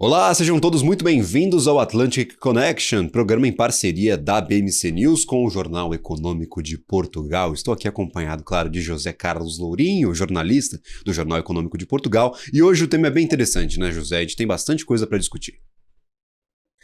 Olá, sejam todos muito bem-vindos ao Atlantic Connection, programa em parceria da BMC News com o Jornal Econômico de Portugal. Estou aqui acompanhado, claro, de José Carlos Lourinho, jornalista do Jornal Econômico de Portugal. E hoje o tema é bem interessante, né, José? A gente tem bastante coisa para discutir.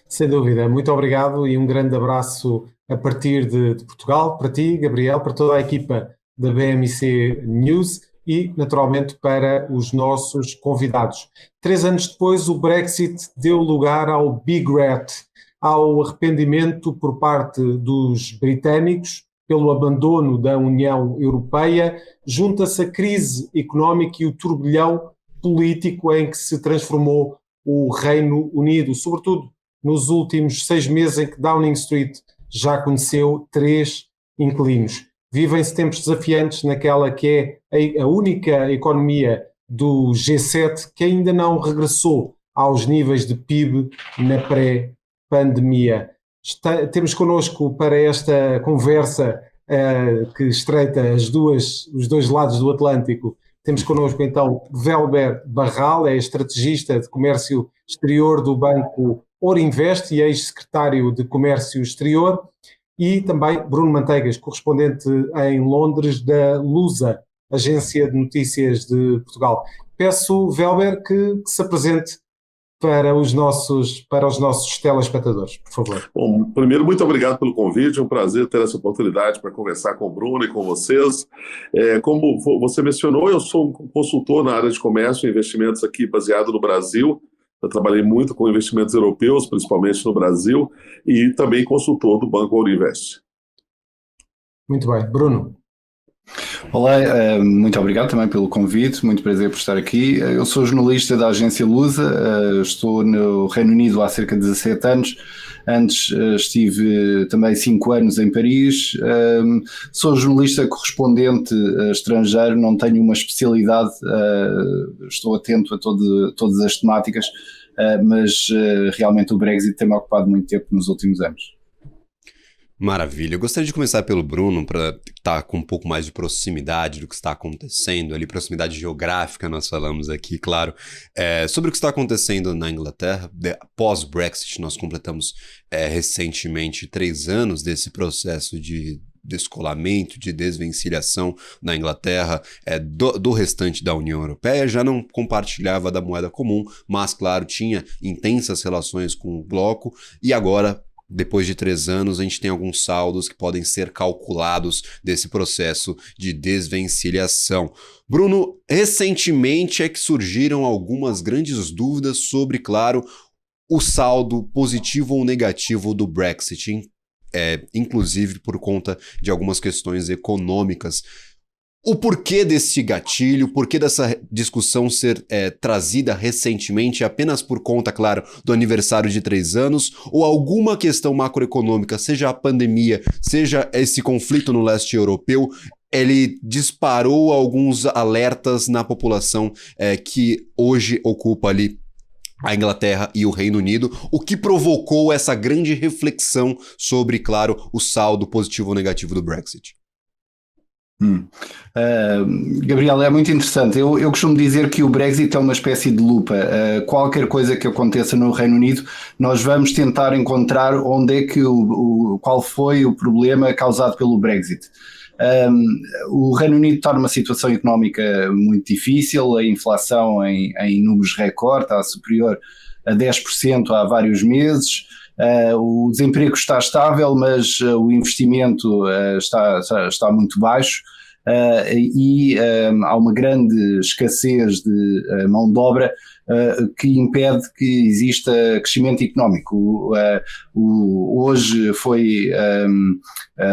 Sem dúvida, muito obrigado e um grande abraço a partir de Portugal, para ti, Gabriel, para toda a equipa da BMC News e, naturalmente, para os nossos convidados. 3 anos depois, o Brexit deu lugar ao Big Rat, ao arrependimento por parte dos britânicos pelo abandono da União Europeia, junta-se a crise económica e o turbilhão político em que se transformou o Reino Unido, sobretudo nos últimos 6 meses em que Downing Street já conheceu 3 inquilinos. Vivem-se tempos desafiantes naquela que é a única economia do G7 que ainda não regressou aos níveis de PIB na pré-pandemia. Temos connosco para esta conversa que estreita os dois lados do Atlântico, temos connosco então Velber Barral, é estrategista de comércio exterior do Banco Orinvest e ex-secretário de Comércio Exterior, e também Bruno Manteigas, correspondente em Londres da Lusa, Agência de Notícias de Portugal. Peço, Velber, que se apresente para os nossos telespectadores, por favor. Bom, primeiro, muito obrigado pelo convite, é um prazer ter essa oportunidade para conversar com o Bruno e com vocês. Como você mencionou, eu sou um consultor na área de comércio e investimentos aqui baseado no Brasil. Eu trabalhei muito com investimentos europeus, principalmente no Brasil, e também consultor do Banco Orinvest. Muito bem. Bruno. Olá, muito obrigado também pelo convite, muito prazer por estar aqui. Eu sou jornalista da agência Lusa, estou no Reino Unido há cerca de 17 anos, antes estive também 5 anos em Paris, sou jornalista correspondente estrangeiro, não tenho uma especialidade, estou atento a todas as temáticas, mas realmente o Brexit tem-me ocupado muito tempo nos últimos anos. Maravilha. Eu gostaria de começar pelo Bruno, para estar com um pouco mais de proximidade do que está acontecendo ali, proximidade geográfica, nós falamos aqui, claro, sobre o que está acontecendo na Inglaterra. Pós-Brexit, nós completamos recentemente 3 anos desse processo de descolamento, de desvencilhação na Inglaterra do restante da União Europeia. Já não compartilhava da moeda comum, mas, claro, tinha intensas relações com o bloco, e agora, depois de 3 anos, a gente tem alguns saldos que podem ser calculados desse processo de desvencilhação. Bruno, recentemente é que surgiram algumas grandes dúvidas sobre, claro, o saldo positivo ou negativo do Brexit, inclusive por conta de algumas questões econômicas. O porquê desse gatilho, o porquê dessa discussão ser trazida recentemente apenas por conta, claro, do aniversário de 3 anos, ou alguma questão macroeconômica, seja a pandemia, seja esse conflito no leste europeu, ele disparou alguns alertas na população que hoje ocupa ali a Inglaterra e o Reino Unido, o que provocou essa grande reflexão sobre, claro, o saldo positivo ou negativo do Brexit. Gabriel, é muito interessante. Eu costumo dizer que o Brexit é uma espécie de lupa. Qualquer coisa que aconteça no Reino Unido, nós vamos tentar encontrar onde é que qual foi o problema causado pelo Brexit. O Reino Unido está numa situação económica muito difícil, a inflação em números recorde, está superior a 10% há vários meses. O desemprego está estável, mas o investimento está muito baixo, e há uma grande escassez de mão de obra que impede que exista crescimento económico. Hoje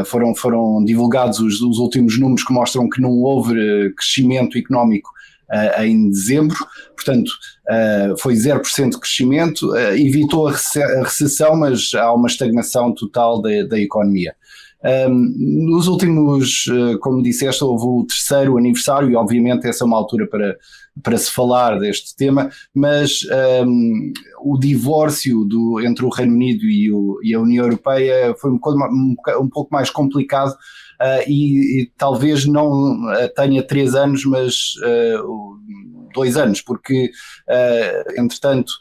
foram divulgados os últimos números que mostram que não houve crescimento económico em dezembro, portanto foi 0% de crescimento, evitou a recessão, mas há uma estagnação total da economia. Nos últimos, como disseste, houve o 3º aniversário e obviamente essa é uma altura para se falar deste tema, mas o divórcio entre o Reino Unido e a União Europeia foi um pouco mais complicado, e talvez não tenha 3 anos, mas 2 anos, porque entretanto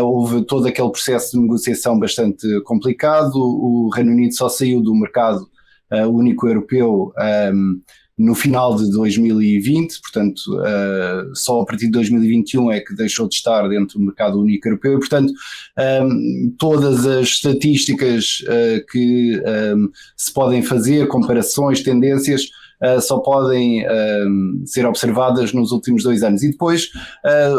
houve todo aquele processo de negociação bastante complicado. O Reino Unido só saiu do mercado único europeu no final de 2020, portanto só a partir de 2021 é que deixou de estar dentro do mercado único europeu, e portanto todas as estatísticas que se podem fazer, comparações, tendências, só podem ser observadas nos últimos 2 anos. E depois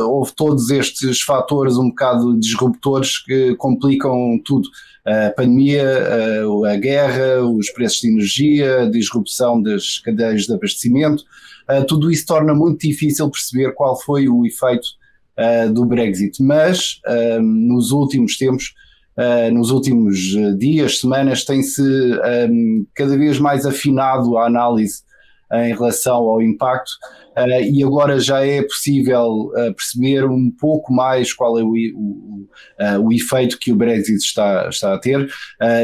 houve todos estes fatores um bocado disruptores que complicam tudo. A pandemia, a guerra, os preços de energia, a disrupção das cadeias de abastecimento, tudo isso torna muito difícil perceber qual foi o efeito do Brexit. Mas nos últimos tempos, nos últimos dias, semanas, tem-se cada vez mais afinado a análise em relação ao impacto, e agora já é possível perceber um pouco mais qual é o efeito que o Brexit está a ter,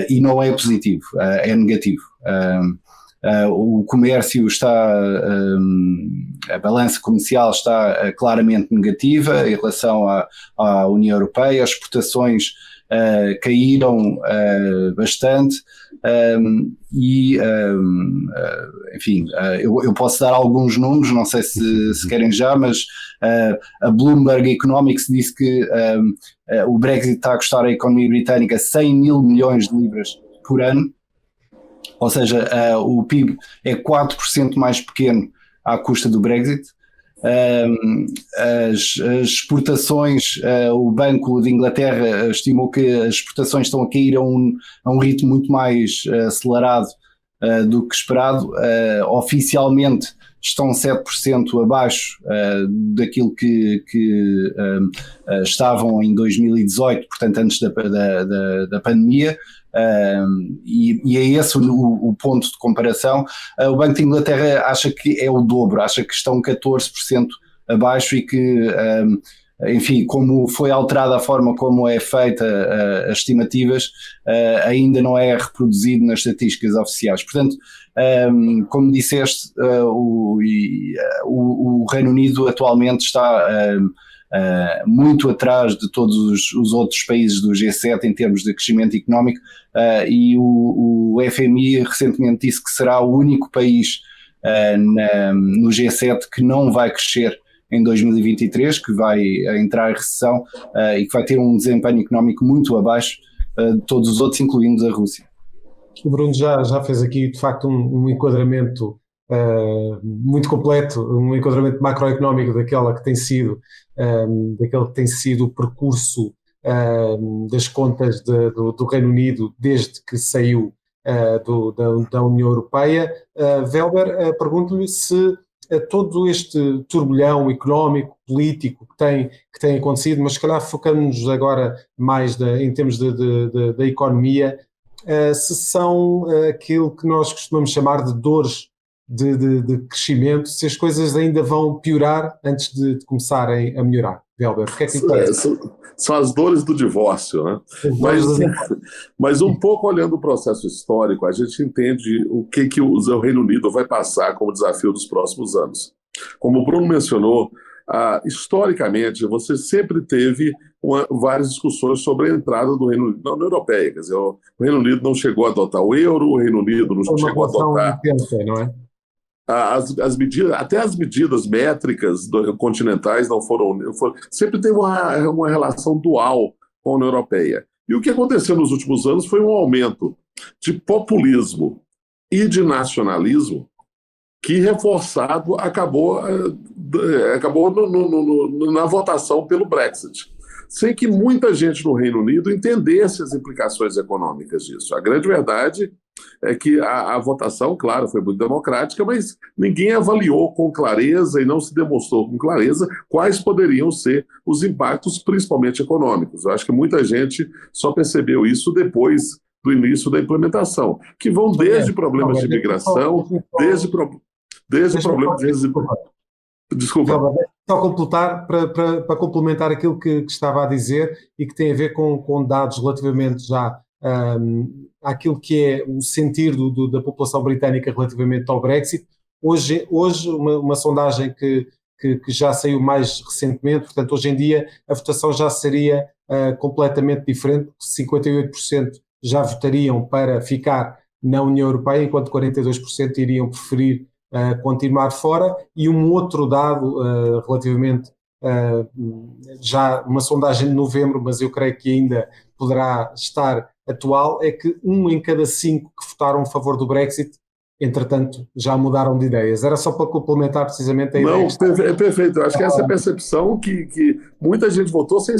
e não é positivo, é negativo. O comércio está, a balança comercial está claramente negativa em relação à União Europeia, as exportações caíram bastante, enfim, eu posso dar alguns números, não sei se querem já, mas a Bloomberg Economics disse que o Brexit está a custar à economia britânica 100 mil milhões de libras por ano, ou seja, o PIB é 4% mais pequeno à custa do Brexit. As exportações, o Banco de Inglaterra estimou que as exportações estão a cair a um ritmo muito mais acelerado do que esperado. Oficialmente estão 7% abaixo daquilo que estavam em 2018, portanto antes da pandemia. E é esse o ponto de comparação. O Banco de Inglaterra acha que é o dobro, acha que estão 14% abaixo e que, enfim, como foi alterada a forma como é feita as estimativas, ainda não é reproduzido nas estatísticas oficiais. Portanto, como disseste, o Reino Unido atualmente está muito atrás de todos os outros países do G7 em termos de crescimento económico, e o FMI recentemente disse que será o único país no G7 que não vai crescer em 2023, que vai entrar em recessão e que vai ter um desempenho económico muito abaixo de todos os outros, incluindo a Rússia. O Bruno já fez aqui, de facto, um enquadramento muito completo, um enquadramento macroeconómico daquele que tem sido o percurso das contas do Reino Unido desde que saiu da União Europeia. Velber, pergunto-lhe se todo este turbilhão económico, político que tem acontecido, mas se calhar focando-nos agora mais em termos da economia, se são aquilo que nós costumamos chamar de dores de crescimento, se as coisas ainda vão piorar antes de começarem a melhorar. Velber, o que é que são as dores do divórcio, né? Mas um pouco olhando o processo histórico, a gente entende o que o Reino Unido vai passar como desafio dos próximos anos. Como o Bruno mencionou, historicamente você sempre teve várias discussões sobre a entrada do Reino Unido na União Europeia. Quer dizer, o Reino Unido não chegou a adotar o euro, o Reino Unido não chegou a adotar... Não é? As medidas, até as medidas métricas continentais não foram sempre teve uma relação dual com a União Europeia. E o que aconteceu nos últimos anos foi um aumento de populismo e de nacionalismo que, reforçado, acabou na votação pelo Brexit, sem que muita gente no Reino Unido entendesse as implicações econômicas disso. A grande verdade é que a votação, claro, foi muito democrática, mas ninguém avaliou com clareza e não se demonstrou com clareza quais poderiam ser os impactos, principalmente econômicos. Eu acho que muita gente só percebeu isso depois do início da implementação, que vão desde problemas de imigração, desde problemas de... Desculpa. Só completar, para complementar aquilo que estava a dizer e que tem a ver com dados relativamente já àquilo que é o sentir da população britânica relativamente ao Brexit. Hoje uma sondagem que que já saiu mais recentemente. Portanto, hoje em dia a votação já seria completamente diferente. 58% já votariam para ficar na União Europeia, enquanto 42% iriam preferir continuar fora. E um outro dado relativamente, já uma sondagem de novembro, mas eu creio que ainda poderá estar atual, é que 1 em cada 5 que votaram a favor do Brexit, entretanto, já mudaram de ideias. Era só para complementar precisamente a ideia. Não, é perfeito. Eu acho que essa é a percepção que muita gente votou sem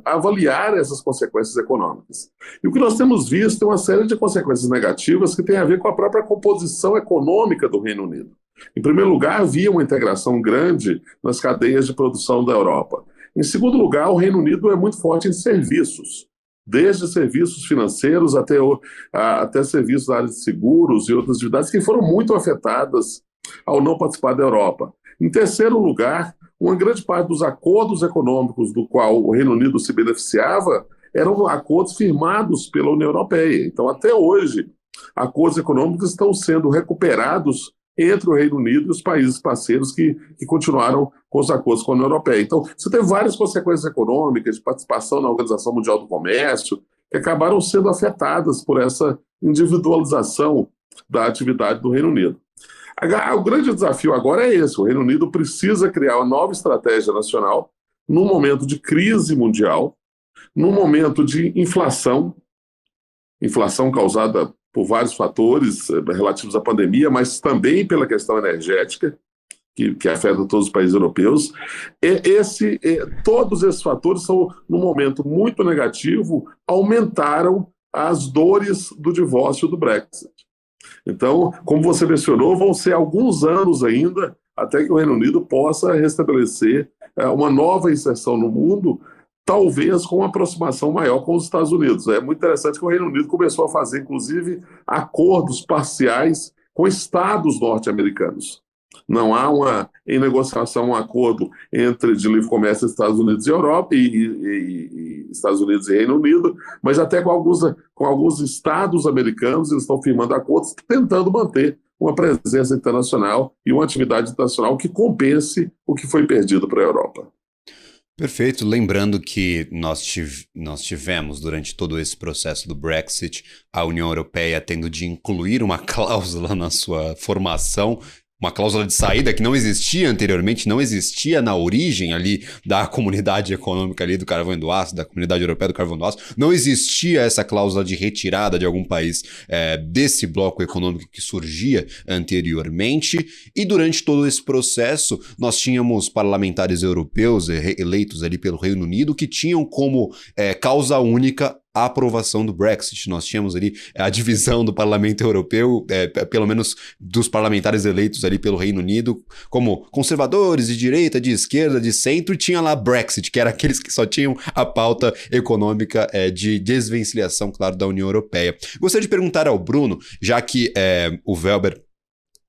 avaliar essas consequências econômicas. E o que nós temos visto é uma série de consequências negativas que tem a ver com a própria composição econômica do Reino Unido. Em primeiro lugar, havia uma integração grande nas cadeias de produção da Europa. Em segundo lugar, o Reino Unido é muito forte em serviços, desde serviços financeiros até serviços da área de seguros e outras atividades que foram muito afetadas ao não participar da Europa. Em terceiro lugar, uma grande parte dos acordos econômicos do qual o Reino Unido se beneficiava eram acordos firmados pela União Europeia. Então, até hoje, acordos econômicos estão sendo recuperados entre o Reino Unido e os países parceiros que continuaram com os acordos com a União Europeia. Então, você tem várias consequências econômicas de participação na Organização Mundial do Comércio que acabaram sendo afetadas por essa individualização da atividade do Reino Unido. O grande desafio agora é esse: o Reino Unido precisa criar uma nova estratégia nacional num momento de crise mundial, num momento de inflação causada por vários fatores relativos à pandemia, mas também pela questão energética, que afeta todos os países europeus. Todos esses fatores são, num momento muito negativo, aumentaram as dores do divórcio do Brexit. Então, como você mencionou, vão ser alguns anos ainda até que o Reino Unido possa restabelecer uma nova inserção no mundo, talvez com uma aproximação maior com os Estados Unidos. É muito interessante que o Reino Unido começou a fazer, inclusive, acordos parciais com estados norte-americanos. Não há em negociação um acordo de livre comércio entre Estados Unidos e Europa e Estados Unidos e Reino Unido, mas até com alguns estados americanos eles estão firmando acordos tentando manter uma presença internacional e uma atividade internacional que compense o que foi perdido para a Europa. Perfeito. Lembrando que nós tivemos, durante todo esse processo do Brexit, a União Europeia tendo de incluir uma cláusula na sua formação, uma cláusula de saída que não existia anteriormente, não existia na origem ali da comunidade econômica ali do carvão e do aço, da comunidade europeia do carvão e do aço, não existia essa cláusula de retirada de algum país desse bloco econômico que surgia anteriormente, e durante todo esse processo nós tínhamos parlamentares europeus eleitos ali pelo Reino Unido que tinham como causa única a aprovação do Brexit. Nós tínhamos ali a divisão do Parlamento Europeu, pelo menos dos parlamentares eleitos ali pelo Reino Unido, como conservadores, de direita, de esquerda, de centro, e tinha lá Brexit, que era aqueles que só tinham a pauta econômica de desvencilhação, claro, da União Europeia. Gostaria de perguntar ao Bruno, já que o Welber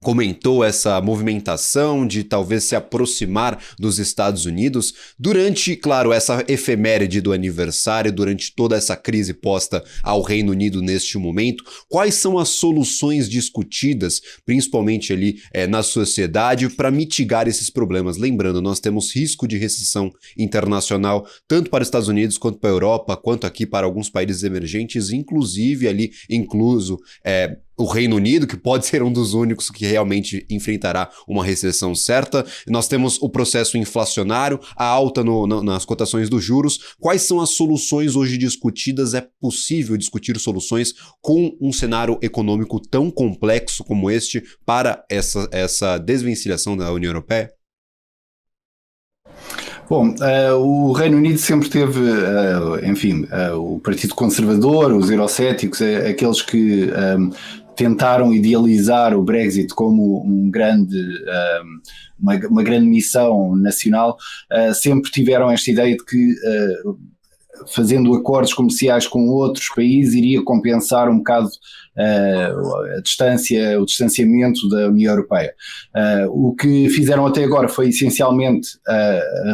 comentou essa movimentação de talvez se aproximar dos Estados Unidos, durante, claro, essa efeméride do aniversário, durante toda essa crise posta ao Reino Unido neste momento, quais são as soluções discutidas, principalmente ali na sociedade, para mitigar esses problemas? Lembrando, nós temos risco de recessão internacional, tanto para os Estados Unidos, quanto para a Europa, quanto aqui para alguns países emergentes, inclusive ali, incluso o Reino Unido, que pode ser um dos únicos que realmente enfrentará uma recessão certa. Nós temos o processo inflacionário, a alta nas cotações dos juros. Quais são as soluções hoje discutidas? É possível discutir soluções com um cenário econômico tão complexo como este para essa desvencilhação da União Europeia? Bom, o Reino Unido sempre teve, o Partido Conservador, os eurocéticos, aqueles que tentaram idealizar o Brexit como uma grande missão nacional, sempre tiveram esta ideia de que fazendo acordos comerciais com outros países iria compensar um bocado o distanciamento da União Europeia. O que fizeram até agora foi essencialmente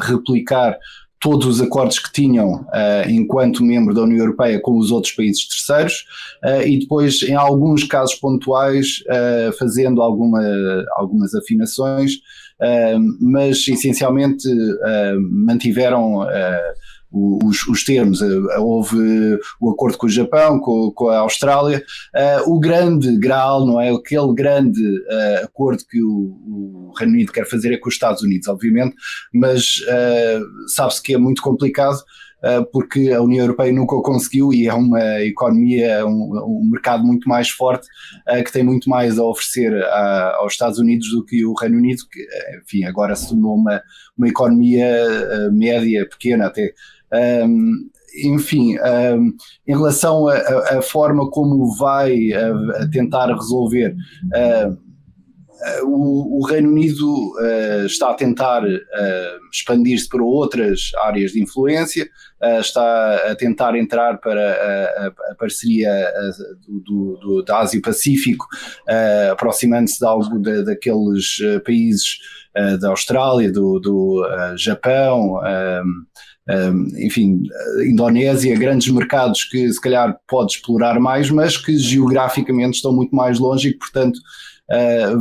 replicar todos os acordos que tinham enquanto membro da União Europeia com os outros países terceiros, e depois, em alguns casos pontuais, fazendo algumas afinações, mas essencialmente mantiveram os termos. Houve o acordo com o Japão, com a Austrália, o grande graal, não é? Aquele grande acordo que o Reino Unido quer fazer é com os Estados Unidos, obviamente, mas sabe-se que é muito complicado, porque a União Europeia nunca o conseguiu e é uma economia, um mercado muito mais forte, que tem muito mais a oferecer aos Estados Unidos do que o Reino Unido, que, enfim, agora se tornou uma economia média, pequena até. Enfim, em relação à forma como vai a tentar resolver, o Reino Unido está a tentar expandir-se para outras áreas de influência, está a tentar entrar para a parceria da Ásia-Pacífico, aproximando-se de algo daqueles países da Austrália, do Japão, enfim, Indonésia, grandes mercados que se calhar pode explorar mais, mas que geograficamente estão muito mais longe e que, portanto,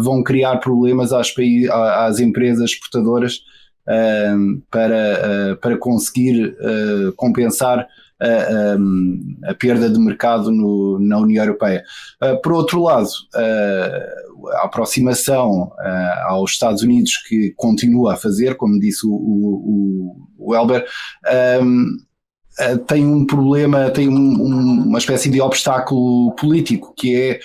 vão criar problemas às empresas exportadoras para conseguir compensar a perda de mercado na União Europeia. Por outro lado, a aproximação aos Estados Unidos, que continua a fazer, como disse o Elber, tem um problema, tem uma espécie de obstáculo político, que é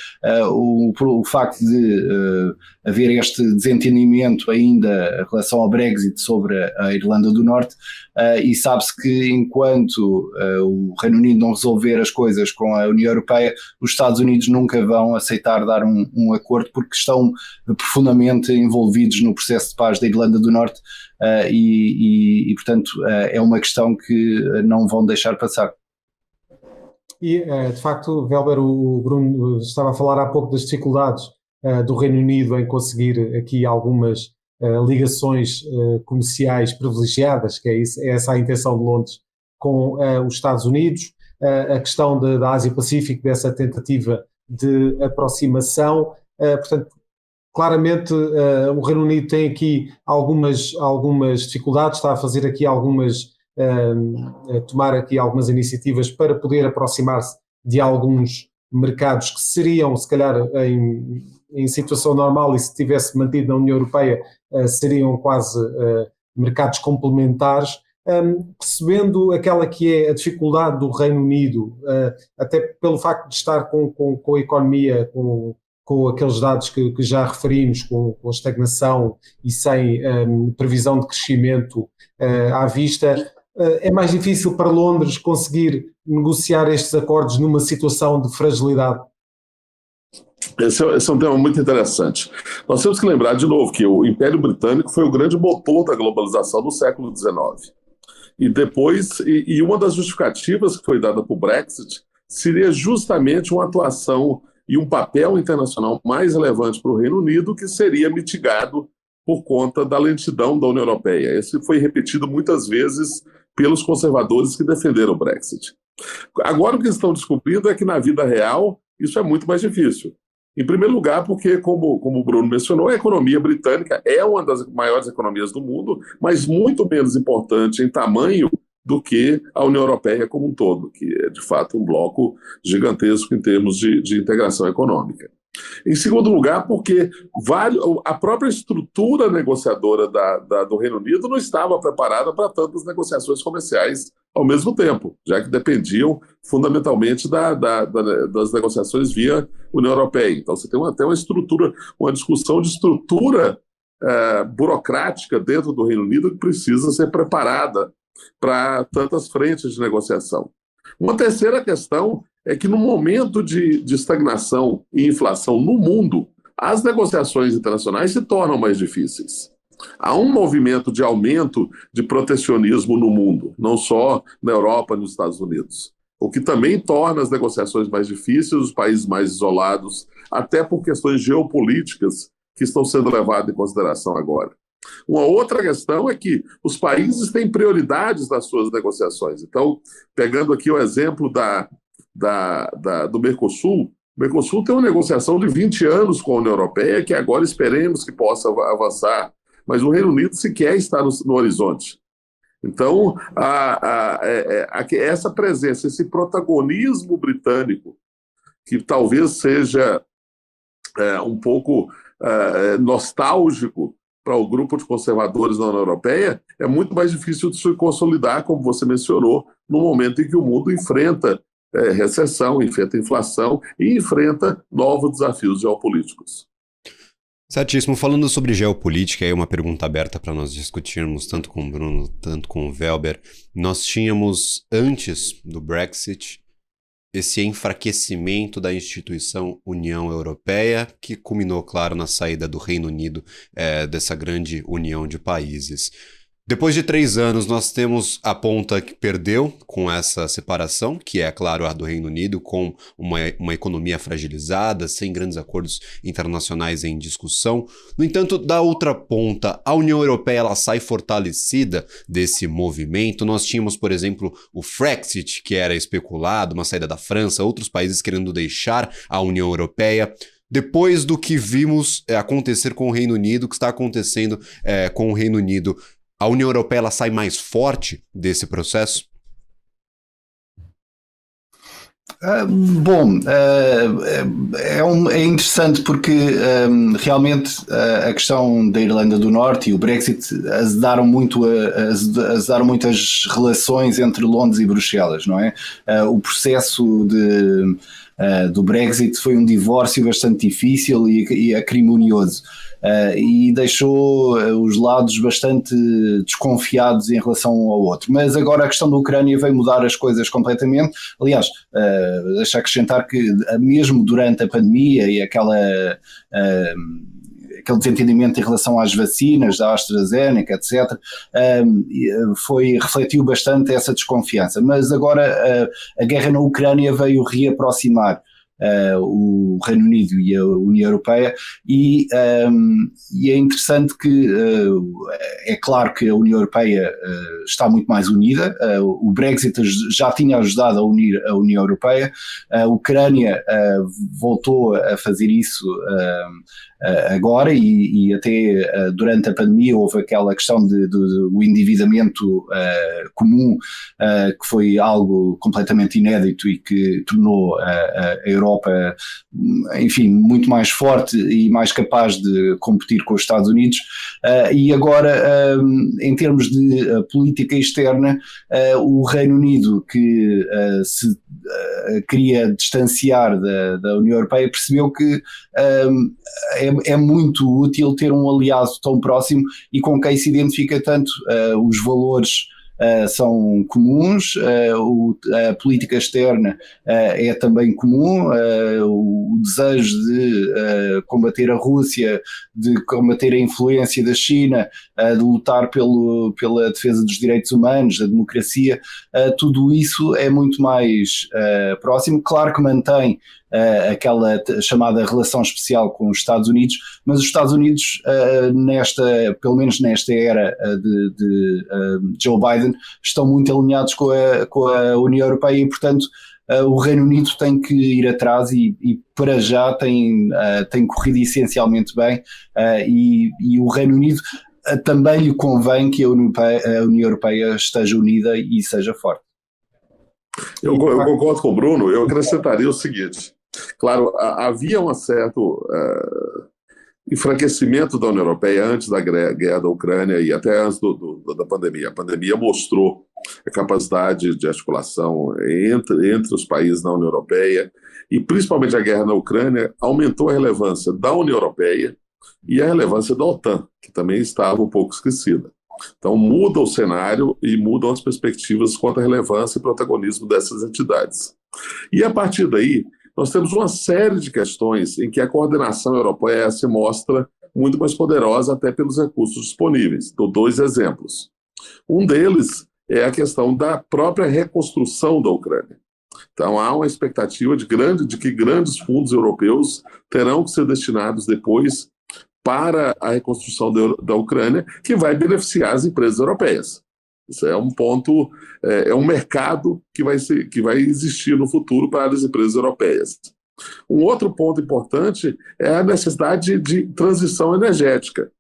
o facto de haver este desentendimento ainda em relação ao Brexit sobre a Irlanda do Norte, e sabe-se que enquanto o Reino Unido não resolver as coisas com a União Europeia, os Estados Unidos nunca vão aceitar dar um acordo, porque estão profundamente envolvidos no processo de paz da Irlanda do Norte, e portanto é uma questão que não vão deixar passar. E de facto, Velber, o Bruno estava a falar há pouco das dificuldades do Reino Unido em conseguir aqui algumas ligações comerciais privilegiadas, que é essa a intenção de Londres com os Estados Unidos, a questão da Ásia-Pacífico, dessa tentativa de aproximação. Portanto, claramente o Reino Unido tem aqui algumas dificuldades, está a fazer aqui tomar aqui algumas iniciativas para poder aproximar-se de alguns mercados que seriam, se calhar, em situação normal, e se tivesse mantido na União Europeia, seriam quase mercados complementares, percebendo aquela que é a dificuldade do Reino Unido, até pelo facto de estar com a economia, com aqueles dados que já referimos, com a estagnação e sem previsão de crescimento à vista, é mais difícil para Londres conseguir negociar estes acordos numa situação de fragilidade. Esse é um tema muito interessante. Nós temos que lembrar de novo que o Império Britânico foi o grande motor da globalização do século XIX. E depois, e uma das justificativas que foi dada para o Brexit seria justamente uma atuação e um papel internacional mais relevante para o Reino Unido, que seria mitigado por conta da lentidão da União Europeia. Isso foi repetido muitas vezes pelos conservadores que defenderam o Brexit. Agora o que estão descobrindo é que na vida real isso é muito mais difícil. Em primeiro lugar, porque, como o Bruno mencionou, a economia britânica é uma das maiores economias do mundo, mas muito menos importante em tamanho do que a União Europeia como um todo, que é, de fato, um bloco gigantesco em termos de integração econômica. Em segundo lugar, porque a própria estrutura negociadora do Reino Unido não estava preparada para tantas negociações comerciais ao mesmo tempo, já que dependiam fundamentalmente das negociações via União Europeia. Então você tem até uma discussão de estrutura burocrática dentro do Reino Unido que precisa ser preparada para tantas frentes de negociação. Uma terceira questão é que no momento de estagnação e inflação no mundo, as negociações internacionais se tornam mais difíceis. Há um movimento de aumento de protecionismo no mundo, não só na Europa e nos Estados Unidos, o que também torna as negociações mais difíceis, os países mais isolados, até por questões geopolíticas que estão sendo levadas em consideração agora. Uma outra questão é que os países têm prioridades nas suas negociações. Então, pegando aqui o exemplo do Mercosul, o Mercosul tem uma negociação de 20 anos com a União Europeia, que agora esperemos que possa avançar, mas o Reino Unido sequer está no horizonte. Então, essa presença, esse protagonismo britânico, que talvez seja um pouco nostálgico para o grupo de conservadores da União Europeia, é muito mais difícil de se consolidar, como você mencionou, no momento em que o mundo enfrenta recessão, enfrenta inflação e enfrenta novos desafios geopolíticos. Certíssimo. Falando sobre geopolítica, aí uma pergunta aberta para nós discutirmos, tanto com o Bruno, tanto com o Welber. Nós tínhamos, antes do Brexit, esse enfraquecimento da instituição União Europeia, que culminou, claro, na saída do Reino Unido dessa grande união de países. Depois de 3 anos, nós temos a ponta que perdeu com essa separação, que é, claro, a do Reino Unido, com uma economia fragilizada, sem grandes acordos internacionais em discussão. No entanto, da outra ponta, a União Europeia ela sai fortalecida desse movimento. Nós tínhamos, por exemplo, o Frexit, que era especulado, uma saída da França, outros países querendo deixar a União Europeia. Depois do que vimos acontecer com o Reino Unido, o que está acontecendo com o Reino Unido, a União Europeia ela sai mais forte desse processo? É interessante porque realmente a questão da Irlanda do Norte e o Brexit azedaram muito as relações entre Londres e Bruxelas, não é? O processo do Brexit foi um divórcio bastante difícil e acrimonioso. E deixou os lados bastante desconfiados em relação um ao outro. Mas agora a questão da Ucrânia veio mudar as coisas completamente. Aliás, deixa acrescentar que mesmo durante a pandemia e aquele desentendimento em relação às vacinas da AstraZeneca, etc., refletiu bastante essa desconfiança. Mas agora a guerra na Ucrânia veio reaproximar o Reino Unido e a União Europeia e é interessante que é claro que a União Europeia está muito mais unida. O Brexit já tinha ajudado a unir a União Europeia, a Ucrânia voltou a fazer isso agora e até durante a pandemia houve aquela questão do endividamento comum, que foi algo completamente inédito e que tornou a Europa, enfim, muito mais forte e mais capaz de competir com os Estados Unidos. E agora, em termos de política externa, o Reino Unido, que se queria distanciar da União Europeia, percebeu que é muito útil ter um aliado tão próximo e com quem se identifica tanto. Os valores são comuns, a política externa é também comum, o desejo de combater a Rússia, de combater a influência da China, de lutar pela defesa dos direitos humanos, da democracia, tudo isso é muito mais próximo. Claro que mantém aquela chamada relação especial com os Estados Unidos, mas os Estados Unidos, pelo menos nesta era de Joe Biden, estão muito alinhados com a União Europeia e, portanto, o Reino Unido tem que ir atrás e para já tem corrido essencialmente bem, e o Reino Unido também lhe convém que a União Europeia esteja unida e seja forte. Eu concordo com o Bruno. Eu acrescentaria o seguinte: claro, havia um certo enfraquecimento da União Europeia antes da guerra da Ucrânia e até antes da pandemia. A pandemia mostrou a capacidade de articulação entre os países da União Europeia e, principalmente, a guerra na Ucrânia aumentou a relevância da União Europeia e a relevância da OTAN, que também estava um pouco esquecida. Então, muda o cenário e mudam as perspectivas quanto à relevância e protagonismo dessas entidades. E, a partir daí, nós temos uma série de questões em que a coordenação europeia se mostra muito mais poderosa até pelos recursos disponíveis. Dou 2 exemplos. Um deles é a questão da própria reconstrução da Ucrânia. Então, há uma expectativa de que grandes fundos europeus terão que ser destinados depois para a reconstrução da Ucrânia, que vai beneficiar as empresas europeias. Isso é um ponto, é um mercado que vai existir no futuro para as empresas europeias. Um outro ponto importante é a necessidade de transição energética,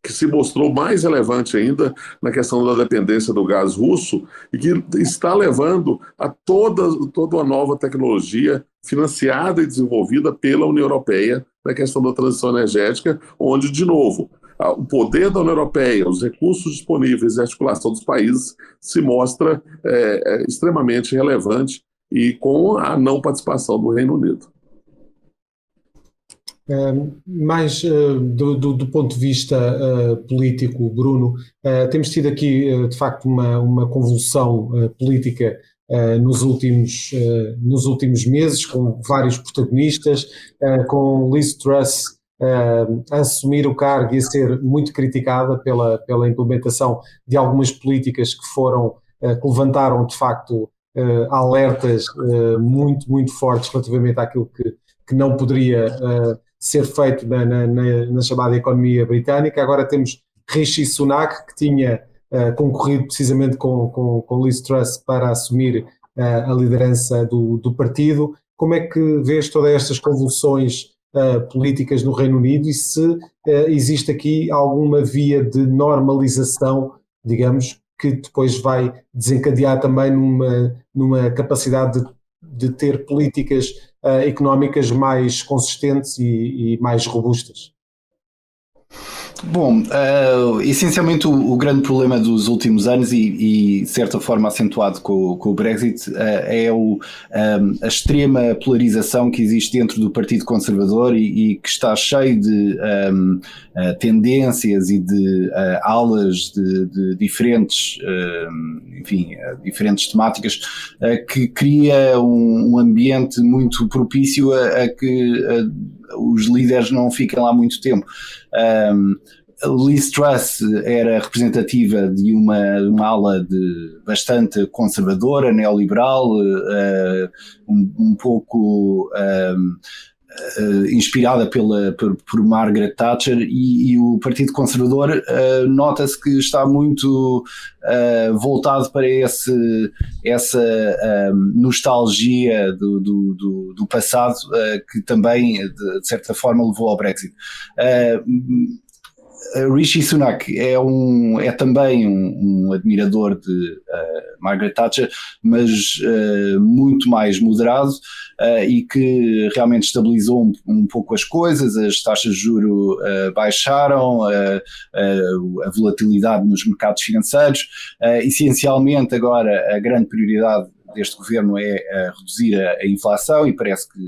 que se mostrou mais relevante ainda na questão da dependência do gás russo e que está levando a toda uma nova tecnologia financiada e desenvolvida pela União Europeia na questão da transição energética, onde, de novo, o poder da União Europeia, os recursos disponíveis e a articulação dos países se mostra extremamente relevante e com a não participação do Reino Unido. Mais do ponto de vista político, Bruno, temos tido aqui de facto uma convulsão política nos últimos meses, com vários protagonistas, com Liz Truss a assumir o cargo e a ser muito criticada pela implementação de algumas políticas que levantaram de facto alertas muito fortes relativamente àquilo que não poderia ser feito na chamada economia britânica. Agora temos Rishi Sunak, que tinha concorrido precisamente com Liz Truss para assumir a liderança do partido. Como é que vês todas estas convulsões políticas no Reino Unido e se existe aqui alguma via de normalização, digamos, que depois vai desencadear também numa capacidade de ter políticas económicas mais consistentes e mais robustas? Bom, essencialmente o grande problema dos últimos anos e de certa forma acentuado com o Brexit é a extrema polarização que existe dentro do Partido Conservador e que está cheio de tendências e de alas de diferentes, diferentes temáticas que cria um ambiente muito propício a que os líderes não fiquem lá muito tempo. Liz Truss era representativa de uma ala bastante conservadora, neoliberal, um pouco inspirada por Margaret Thatcher, e o Partido Conservador nota-se que está muito voltado para essa nostalgia do passado que também de certa forma levou ao Brexit. Rishi Sunak é também um admirador de Margaret Thatcher, mas muito mais moderado e que realmente estabilizou um pouco as coisas. As taxas de juros baixaram, a volatilidade nos mercados financeiros. Essencialmente agora a grande prioridade deste governo é reduzir a inflação e parece que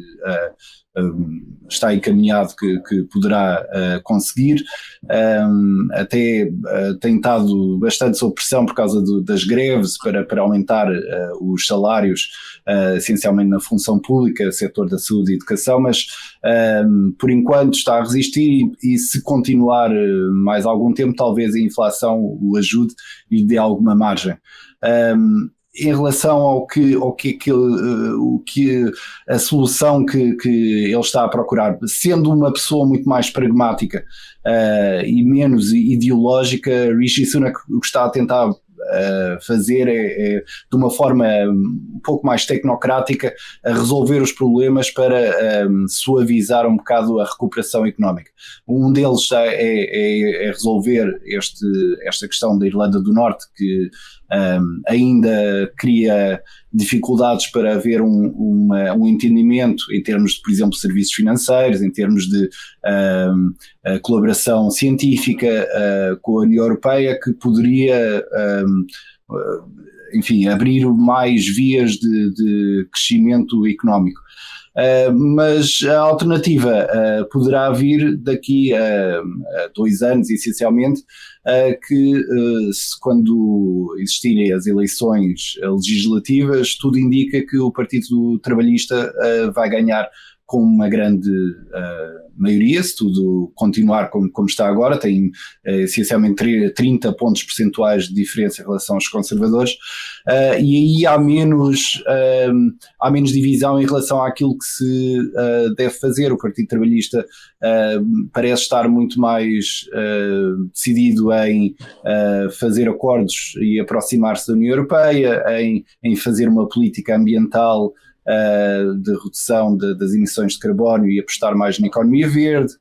está encaminhado que poderá conseguir. Até tem estado bastante sob pressão por causa das greves para aumentar os salários, essencialmente na função pública, setor da saúde e educação, mas por enquanto está a resistir e se continuar mais algum tempo talvez a inflação o ajude e dê alguma margem. Em relação ao que a solução que ele está a procurar, sendo uma pessoa muito mais pragmática e menos ideológica, Rishi Sunak o que está a tentar fazer é de uma forma um pouco mais tecnocrática a resolver os problemas para suavizar um bocado a recuperação económica. Um deles é resolver esta questão da Irlanda do Norte, que ainda cria dificuldades para haver um entendimento em termos de, por exemplo, serviços financeiros, em termos de colaboração científica com a União Europeia, que poderia abrir mais vias de crescimento económico. Mas a alternativa poderá vir daqui a 2 anos, essencialmente, que quando existirem as eleições legislativas, tudo indica que o Partido Trabalhista vai ganhar com uma grande maioria, se tudo continuar como está agora, tem essencialmente 30 pontos percentuais de diferença em relação aos conservadores, e aí há menos divisão em relação àquilo que se deve fazer. O Partido Trabalhista parece estar muito mais decidido em fazer acordos e aproximar-se da União Europeia, em fazer uma política ambiental de redução das emissões de carbono e apostar mais na economia verde,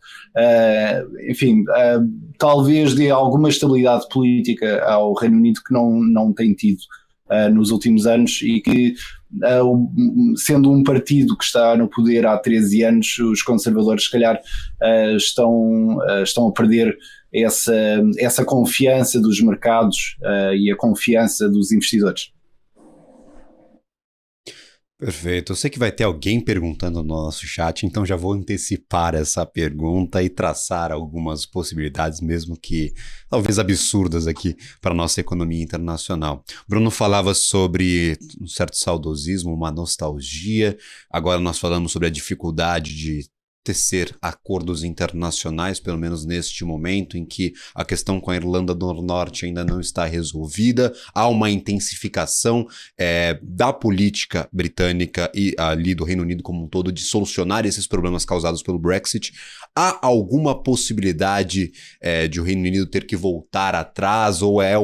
enfim, talvez dê alguma estabilidade política ao Reino Unido que não tem tido nos últimos anos, e que, sendo um partido que está no poder há 13 anos, os conservadores se calhar estão a perder essa confiança dos mercados e a confiança dos investidores. Perfeito. Eu sei que vai ter alguém perguntando no nosso chat, então já vou antecipar essa pergunta e traçar algumas possibilidades, mesmo que talvez absurdas aqui para a nossa economia internacional. Bruno falava sobre um certo saudosismo, uma nostalgia. Agora nós falamos sobre a dificuldade de tecer acordos internacionais, pelo menos neste momento em que a questão com a Irlanda do Norte ainda não está resolvida. Há uma intensificação da política britânica e ali do Reino Unido como um todo de solucionar esses problemas causados pelo Brexit. Há alguma possibilidade de o Reino Unido ter que voltar atrás, ou é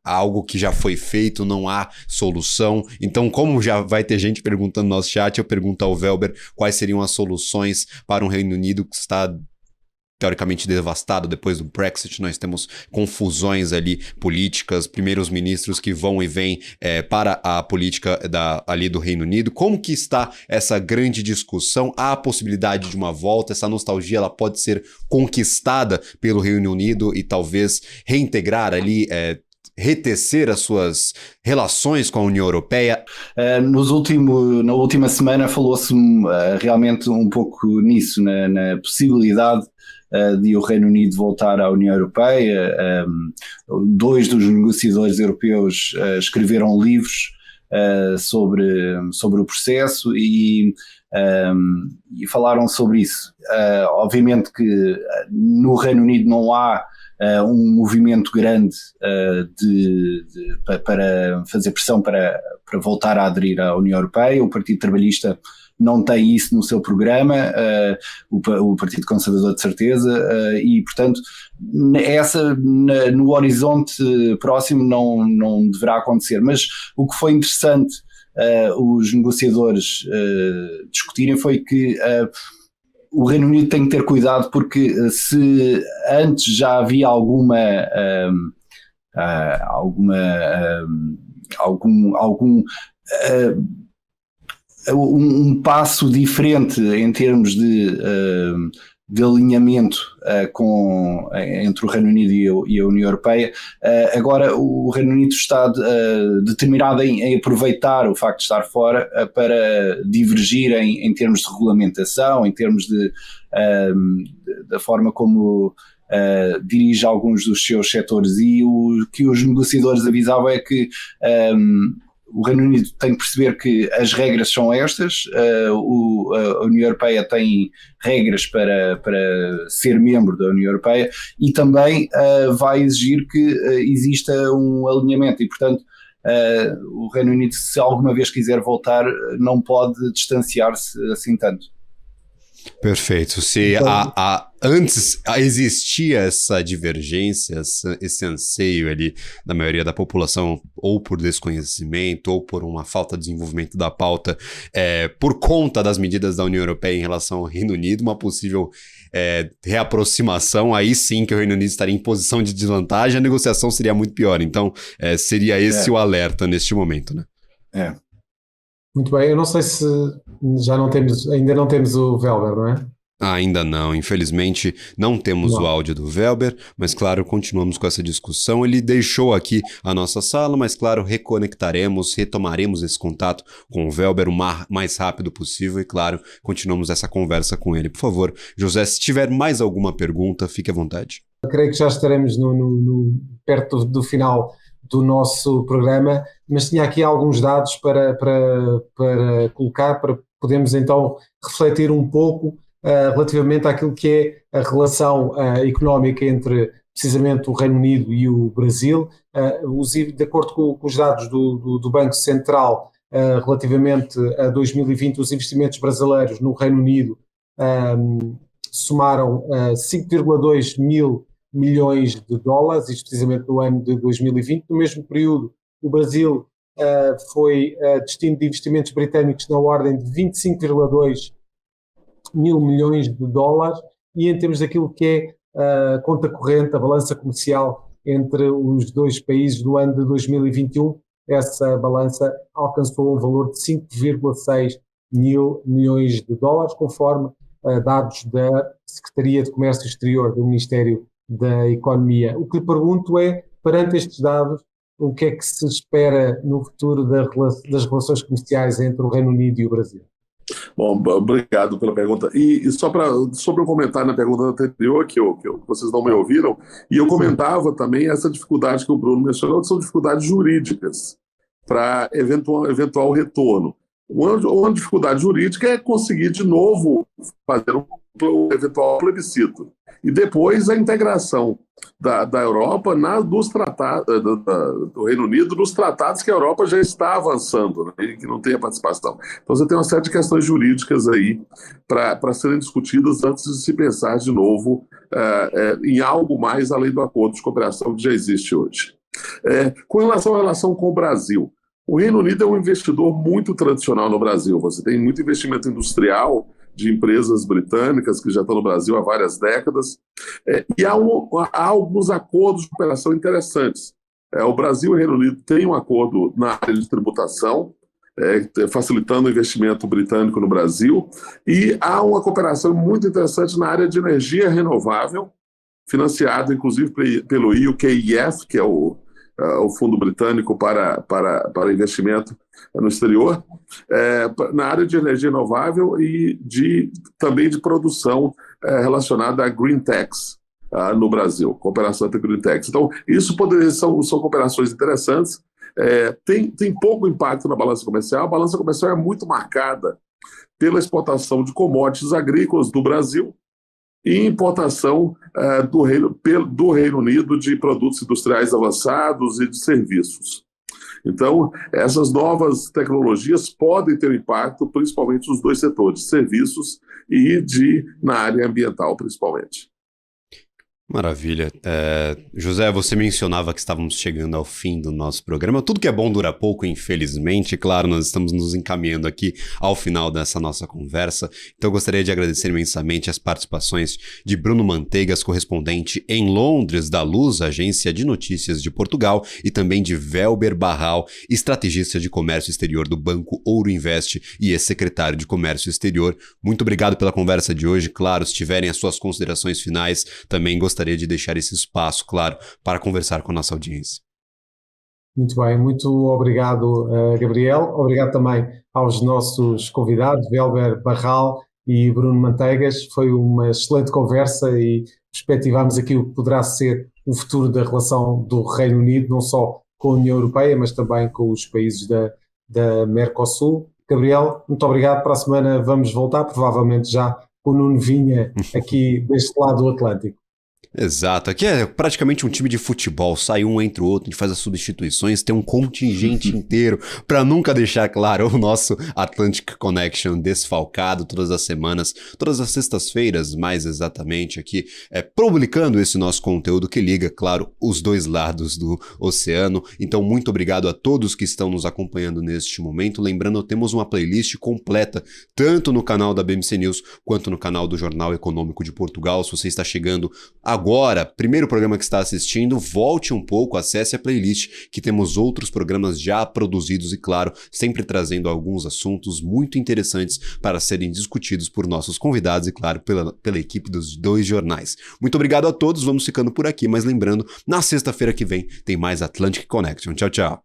algo que já foi feito, não há solução? Então, como já vai ter gente perguntando no nosso chat, eu pergunto ao Welber quais seriam as soluções para um Reino Unido que está teoricamente devastado depois do Brexit. Nós temos confusões ali políticas, primeiros ministros que vão e vêm para a política ali do Reino Unido. Como que está essa grande discussão? Há a possibilidade de uma volta? Essa nostalgia ela pode ser conquistada pelo Reino Unido e talvez reintegrar ali, retecer as suas relações com a União Europeia? Na última semana falou-se realmente um pouco nisso, na possibilidade de o Reino Unido voltar à União Europeia. Dois dos negociadores europeus escreveram livros sobre o processo e falaram sobre isso. Obviamente que no Reino Unido não há um movimento grande para fazer pressão para voltar a aderir à União Europeia. O Partido Trabalhista não tem isso no seu programa, o Partido Conservador de certeza, e portanto no horizonte próximo não deverá acontecer. Mas o que foi interessante os negociadores discutirem foi que o Reino Unido tem que ter cuidado, porque se antes já havia um passo diferente em termos de alinhamento entre o Reino Unido e a União Europeia, agora o Reino Unido está determinado em aproveitar o facto de estar fora para divergir em termos de regulamentação, em termos da forma como dirige alguns dos seus setores. E o que os negociadores avisavam é que o Reino Unido tem que perceber que as regras são estas, a União Europeia tem regras para ser membro da União Europeia, e também vai exigir que exista um alinhamento, e portanto o Reino Unido, se alguma vez quiser voltar, não pode distanciar-se assim tanto. Perfeito. Se antes existia essa divergência, esse anseio ali da maioria da população, ou por desconhecimento, ou por uma falta de desenvolvimento da pauta, por conta das medidas da União Europeia em relação ao Reino Unido, uma possível reaproximação, aí sim que o Reino Unido estaria em posição de desvantagem, a negociação seria muito pior. Então, seria esse o alerta neste momento, né? Muito bem, eu não sei se ainda não temos o Welber, não é? Ainda não, infelizmente não temos o áudio do Welber, mas claro, continuamos com essa discussão. Ele deixou aqui a nossa sala, mas claro, retomaremos esse contato com o Welber o mais rápido possível e claro, continuamos essa conversa com ele. Por favor, José, se tiver mais alguma pergunta, fique à vontade. Eu creio que já estaremos perto do final do nosso programa, mas tinha aqui alguns dados para colocar, para podemos então refletir um pouco relativamente àquilo que é a relação económica entre precisamente o Reino Unido e o Brasil. De acordo com os dados do Banco Central, relativamente a 2020, os investimentos brasileiros no Reino Unido somaram 5,2 mil milhões de dólares, isto precisamente no ano de 2020. No mesmo período, o Brasil foi destino de investimentos britânicos na ordem de 25,2 mil milhões de dólares, e em termos daquilo que é a conta corrente, a balança comercial entre os dois países do ano de 2021, essa balança alcançou um valor de 5,6 mil milhões de dólares, conforme dados da Secretaria de Comércio Exterior do Ministério da Economia. O que lhe pergunto é, perante estes dados, o que é que se espera no futuro das relações comerciais entre o Reino Unido e o Brasil? Bom, obrigado pela pergunta. E só sobre um comentário na pergunta anterior, que vocês não me ouviram, e eu comentava também essa dificuldade que o Bruno mencionou, que são dificuldades jurídicas para eventual retorno. Uma dificuldade jurídica é conseguir de novo fazer um eventual plebiscito. E depois a integração da Europa dos tratados do Reino Unido, nos tratados que a Europa já está avançando, né, e que não tem a participação. Então você tem uma série de questões jurídicas aí para serem discutidas antes de se pensar de novo em algo mais além do acordo de cooperação que já existe hoje. Com relação à relação com o Brasil, o Reino Unido é um investidor muito tradicional no Brasil. Você tem muito investimento industrial de empresas britânicas que já estão no Brasil há várias décadas, e há alguns acordos de cooperação interessantes. O Brasil e o Reino Unido têm um acordo na área de tributação, facilitando o investimento britânico no Brasil, e há uma cooperação muito interessante na área de energia renovável, financiada inclusive pelo UKEF, que é o Fundo Britânico para investimento no exterior, na área de energia renovável e também de produção relacionada a Green Techs no Brasil, cooperação entre Green Techs. Então, isso são cooperações interessantes. Tem pouco impacto na balança comercial. A balança comercial é muito marcada pela exportação de commodities agrícolas do Brasil e importação do Reino Unido de produtos industriais avançados e de serviços. Então, essas novas tecnologias podem ter impacto, principalmente nos dois setores, serviços e na área ambiental, principalmente. Maravilha. José, você mencionava que estávamos chegando ao fim do nosso programa. Tudo que é bom dura pouco, infelizmente. Claro, nós estamos nos encaminhando aqui ao final dessa nossa conversa. Então, eu gostaria de agradecer imensamente as participações de Bruno Manteigas, correspondente em Londres da Luz, agência de notícias de Portugal, e também de Velber Barral, estrategista de comércio exterior do Banco Ouro Invest e ex-secretário de Comércio Exterior. Muito obrigado pela conversa de hoje. Claro, se tiverem as suas considerações finais, também gostaria de deixar esse espaço, claro, para conversar com a nossa audiência. Muito bem, muito obrigado, Gabriel. Obrigado também aos nossos convidados, Velber Barral e Bruno Manteigas. Foi uma excelente conversa e perspectivamos aqui o que poderá ser o futuro da relação do Reino Unido, não só com a União Europeia, mas também com os países da Mercosul. Gabriel, muito obrigado. Para a semana vamos voltar, provavelmente já com o Nuno Vinha aqui deste lado do Atlântico. Exato, aqui é praticamente um time de futebol, sai um entre o outro, a gente faz as substituições, tem um contingente inteiro para nunca deixar claro o nosso Atlantic Connection desfalcado todas as semanas, todas as sextas-feiras, mais exatamente aqui, publicando esse nosso conteúdo que liga, claro, os dois lados do oceano. Então, muito obrigado a todos que estão nos acompanhando neste momento. Lembrando, temos uma playlist completa, tanto no canal da BMC News, quanto no canal do Jornal Econômico de Portugal. Se você está chegando agora, primeiro programa que está assistindo, volte um pouco, acesse a playlist, que temos outros programas já produzidos e, claro, sempre trazendo alguns assuntos muito interessantes para serem discutidos por nossos convidados e, claro, pela equipe dos dois jornais. Muito obrigado a todos, vamos ficando por aqui, mas lembrando, na sexta-feira que vem tem mais Atlantic Connection. Tchau, tchau.